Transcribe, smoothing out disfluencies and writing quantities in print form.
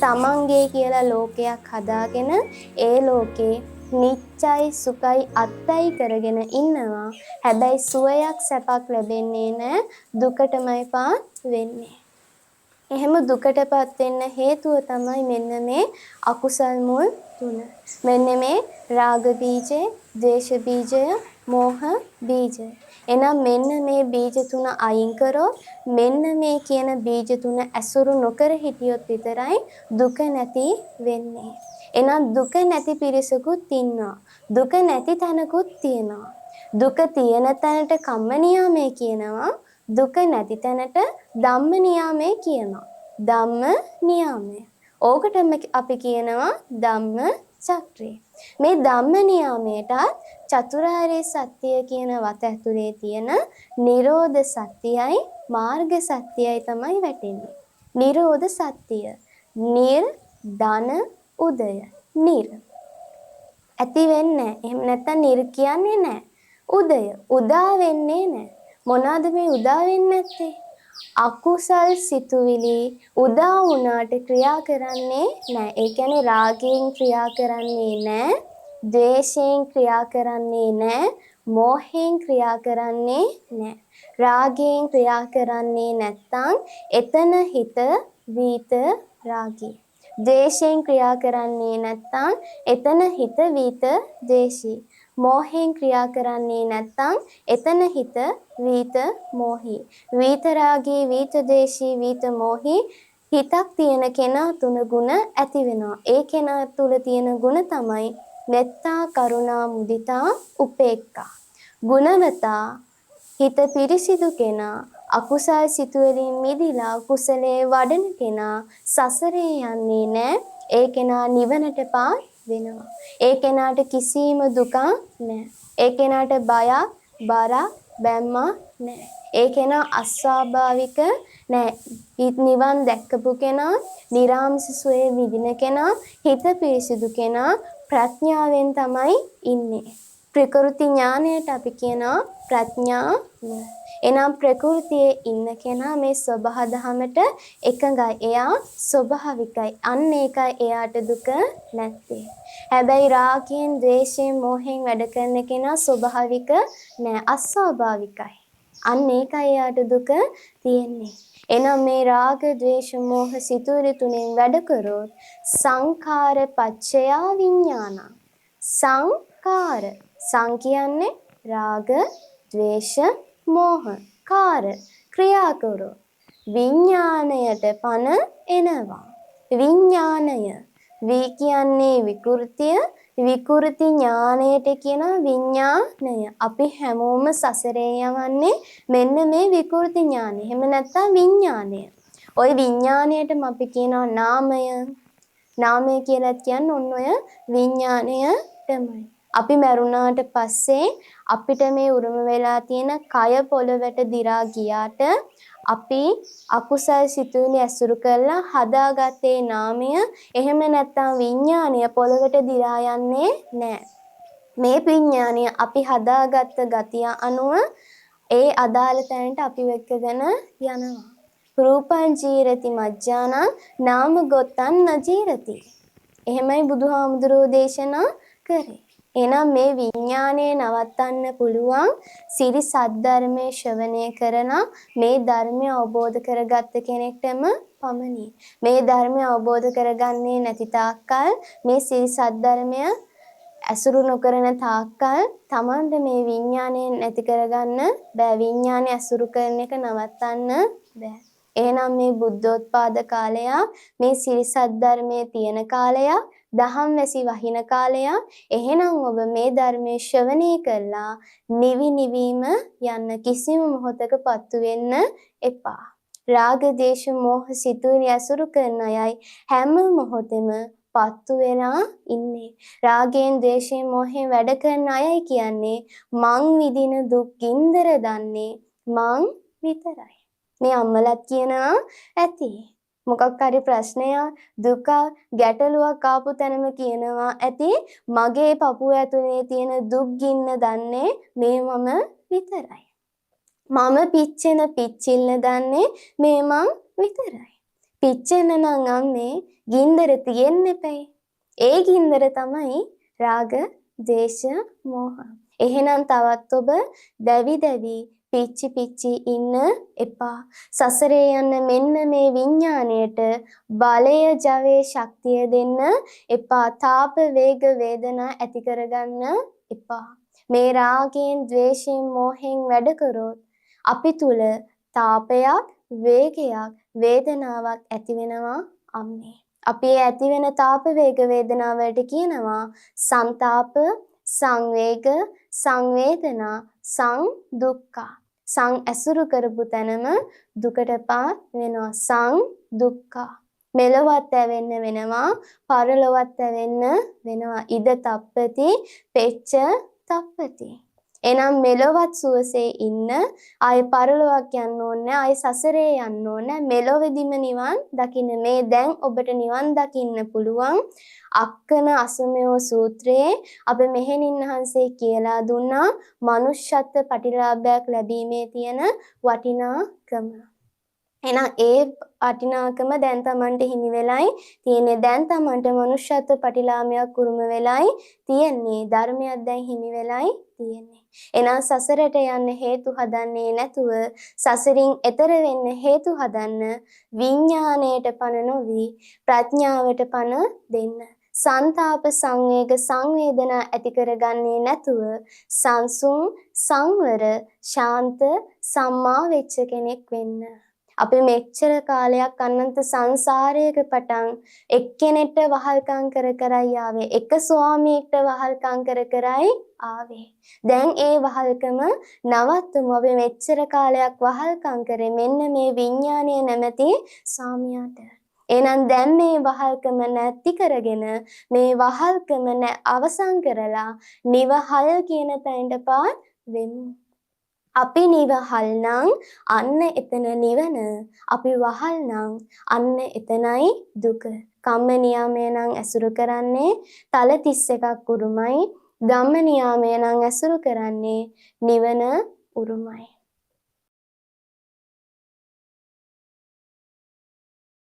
තමන්ගේ කියලා ලෝකයක් හදාගෙන ඒ ලෝකේ නිච්චයි සුඛයි අත්තයි කරගෙන ඉන්නවා. හැබැයි සුවයක් සැපක් ලැබෙන්නේ නැහැ. දුකටමයි පාත් වෙන්නේ. එහෙම දුකටපත් වෙන්න හේතුව තමයි මෙන්න මේ අකුසල් මුල් තුන. මෙන්න මේ රාග බීජය, ද්වේෂ බීජය, මෝහ බීජය. එහෙනම් මෙන්න මේ බීජ තුන අයින් කරොත් මෙන්න මේ කියන බීජ තුන ඇසුරු නොකර හිටියොත් විතරයි දුක නැති වෙන්නේ. එහෙනම් දුක නැති පිරිසකුත් ඉන්නවා. දුක නැති තැනකුත් තියෙනවා. දුක තියෙන තැනට කම්ම නියාමයේ කියනවා. දුක නැති තැනට ධම්ම නියාමයේ කියනවා. ධම්ම නියාමය. ඕකටම අපි කියනවා ධම්ම චක්‍රය. මේ ධම්ම නියාමයට චතුරාර්ය සත්‍ය කියන වත ඇතුලේ තියෙන නිරෝධ සත්‍යයයි මාර්ග සත්‍යයයි තමයි වැටෙන්නේ. නිරෝධ සත්‍ය. නිර් ධන උදය. නිර් ඇති වෙන්නේ. එහෙම නැත්නම් නිර් කියන්නේ නැහැ. උදය උදා වෙන්නේ නැහැ. මොනවාද මේ උදා වෙන්නේ නැත්තේ? අකුසල් සිතුවිලි උදා වුණාට ක්‍රියා කරන්නේ නැහැ. ඒ කියන්නේ රාගයෙන් ක්‍රියා කරන්නේ නැහැ, ද්වේෂයෙන් ක්‍රියා කරන්නේ නැහැ, මෝහයෙන් ක්‍රියා කරන්නේ නැහැ. රාගයෙන් ක්‍රියා කරන්නේ නැත්නම් එතන හිත වීත රාගී. ද්වේෂයෙන් ක්‍රියා කරන්නේ නැත්නම් එතන හිත වීත ද්වේෂී. මෝහයෙන් ක්‍රියා කරන්නේ නැත්නම් එතන හිත වීත මෝහී. වීත රාගී, වීත දේශී, වීත මෝහී හිතක් තියෙන කෙනා තුන ගුණ ඇති වෙනවා. ඒ කෙනා තුල තියෙන ගුණ තමයි මෙත්තා, කරුණා, මුදිතා, උපේක්ඛා. ගුණවතා හිත පිරිසිදු කෙනා, අකුසල් සිතුවලින් මිදිලා කුසලයේ වඩන කෙනා සසරේ යන්නේ නැහැ. ඒ කෙනා නිවනටපත් වෙනවා. ඒ කෙනාට කිසිම දුකක් නැහැ. ඒ කෙනාට බයක්, බරක්, බැම්මක් නැහැ. ඒ කෙනා අස්වාභාවික නැහැ. නිවන් දැක්කපු කෙනා, නිරාමස සුවේ විදින කෙනා, හිත පිරිසිදු කෙනා ප්‍රඥාවෙන් තමයි ඉන්නේ. ප්‍රකෘති ඥානයට අපි කියනවා ප්‍රඥාව. එනම් ප්‍රകൃතියේ ඉන්න කෙනා මේ ස්වභාව ධමයට එකඟයි. එයා ස්වභාවිකයි. අන්න ඒකයි එයාට දුක නැත්තේ. හැබැයි රාගයෙන්, ද්වේෂයෙන්, මෝහයෙන් වැඩ කරන කෙනා ස්වභාවික නෑ, අස්වාභාවිකයි. අන්න ඒකයි එයාට දුක තියෙන්නේ. එනම් මේ රාග, ද්වේෂ, මෝහ සිතුවිලි තුනෙන් වැඩ කරොත් සංඛාර පච්චයා විඥානං. සංඛාර සං කියන්නේ රාග, ද්වේෂ, මෝහ. කාර ක්‍රියා කරෝ. විඥාණයට පන එනවා. විඥාණය වී කියන්නේ විකෘතිය, විකෘති ඥාණයට කියන විඥාණය. අපි හැමෝම සසරේ යවන්නේ මෙන්න මේ විකෘති ඥාණය. එහෙම නැත්නම් විඥාණය. ওই විඥාණයටම අපි කියනවා නාමය. නාමය කියලා කියන්නේ ඔන්න ඔය විඥාණය තමයි. අපි මරුණාට පස්සේ අපිට මේ උරුම වෙලා තියෙන කය පොළවට දිරා ගියාට අපි අකුසල් සිතුවිලි ඇසුරු කරලා හදාගත්තේ නාමය එහෙම නැත්නම් විඥානය පොළවට දිරා යන්නේ නැහැ. මේ විඥානය අපි හදාගත්ත ගතිය අනුව ඒ අදාළ තැනට අපි වෙකගෙන යනවා. රූපං ජීරති මජ්ජානං නාම ගොත්තං නජීරති. එහෙමයි බුදුහාමුදුරෝ දේශනා කරේ. එහෙනම් මේ විඥානය නවත්තන්න පුළුවන් සිරි සද්ධර්මයේ ශ්‍රවණය කරන මේ ධර්මය අවබෝධ කරගත්ත කෙනෙක්ටම පමණි. මේ ධර්මය අවබෝධ කරගන්නේ නැති තාක්කල් මේ සිරි සද්ධර්මය ඇසුරු නොකරන තාක්කල් තමන්ට මේ විඥානය නැති කරගන්න බෑ. විඥානය ඇසුරු කරන එක නවත්තන්න බෑ. එහෙනම් මේ බුද්ධෝත්පාද කාලය මේ සිරි සද්ධර්මයේ තියෙන කාලයක්, දහම් වැසි වහින කාලයක්. එහෙනම් ඔබ මේ ධර්මයේ ශ්‍රවණය කළා නිවි නිවීම යන්න කිසිම මොහොතක පත්තු වෙන්න එපා. රාග දේශ මොහ සිතුවිලි ඇසුරු කරන අයයි හැම මොහොතෙම පත්තු වෙලා ඉන්නේ. රාගයෙන් ද්වේෂයෙන් මොහෙන් වැඩ කරන අයයි කියන්නේ මං විඳින දුක් ගින්දර දන්නේ මං විතරයි. මේ අම්මලත් කියනවා ඇති. මොකක් හරි ප්‍රශ්නයක්, දුක, ගැටලුවක් ආපු තැනම කියනවා ඇති මගේ පපුව ඇතුලේ තියෙන දුක් ගින්න දන්නේ මේ මම විතරයි. මම පිච්චෙන පිච්චිල්ල දන්නේ මේ මං විතරයි. පිච්චෙන්න නම් අම්මේ ගින්දර තියෙන්න එපයි. ඒ ගින්දර තමයි රාග, දේශ, මෝහ. එහෙනම් තවත් ඔබ දැවි දැවි පිච්චි පිච්චි ඉන්න එපා. සසරේ යන්න මෙන්න මේ විඥාණයට බලය, ජවය, ශක්තිය දෙන්න එපා. තාප, වේග, වේදනා ඇති කරගන්න එපා. මේ රාගයෙන්, ද්වේෂයෙන්, මෝහෙන් වැඩ කරොත් අපි තුල තාපයක්, වේගයක්, වේදනාවක් ඇති වෙනවා අම්මේ. අපි ඇති වෙන තාප, වේග, වේදනා වලට කියනවා සංතාප, සංවේග, සංවේදනා, සංදුක්ඛ. සං ඇසුරු කරපු තැනම දුකටපත් වෙනවා. සංදුක්ඛ. මෙලොවත් ඇවෙන්න වෙනවා, පරලොවත් ඇවෙන්න වෙනවා. ඉද තප්පති, පෙච්ච තප්පති. එනම් මෙලොවත් සුවසේ ඉන්න, ආය පරලොවක් යන්න ඕනේ, ආය සසරේ යන්න ඕනේ. මෙලොවෙදිම නිවන් දකින්න. මේ දැන් ඔබට නිවන් දකින්න පුළුවන් අක්කන අසමයෝ සූත්‍රයේ අප මෙහෙණින් වහන්සේ කියලා දුන්නා මනුෂ්‍යත්ව ප්‍රතිලාභයක් ලැබීමේ තියෙන වටිනාකම. එහෙනම් ඒ වටිනාකම දැන් Tamanට හිමි වෙලයි තියෙන්නේ. දැන් Tamanට මනුෂ්‍යත්ව ප්‍රතිලාභයක් උරුම වෙලයි තියෙන්නේ. ධර්මයක් දැන් හිමි වෙලයි තියෙන්නේ. එහෙනම් සසරට යන්න හේතු හදන්නේ නැතුව සසරින් එතර වෙන්න හේතු හදන්න විඥාණයට පණ නොවි ප්‍රඥාවට පණ දෙන්න. සංතාප, සංවේග, සංවේදනා ඇති කරගන්නේ නැතුව සංසුන්, සංවර, ශාන්ත, සම්මා වෙච්ච කෙනෙක් වෙන්න. අපි මෙච්චර කාලයක් අනන්ත සංසාරයක පටන් එක්කෙනෙක්ට වහල්කම් කර කරයි ආවේ. එක ස්වාමියෙක්ට වහල්කම් කර කරයි ආවේ. දැන් ඒ වහල්කම නවත්තමු. අපි මෙච්චර කාලයක් වහල්කම් කරේ මෙන්න මේ විඥානය නැමැති ස්වාමියාට. එහෙනම් දැන් මේ වහල්කම නැති කරගෙන මේ වහල්කම අවසන් කරලා නිවහල් කියන තැනටපත් වෙමු. අපි නිවහල් නම් අන්න එතන නිවන. අපි වහල් නම් අන්න එතනයි දුක. කම්ම නියාමය නම් ඇසුරු කරන්නේ තල 31ක් උරුමයි. ධම්ම නියාමය නම් ඇසුරු කරන්නේ නිවන උරුමයි.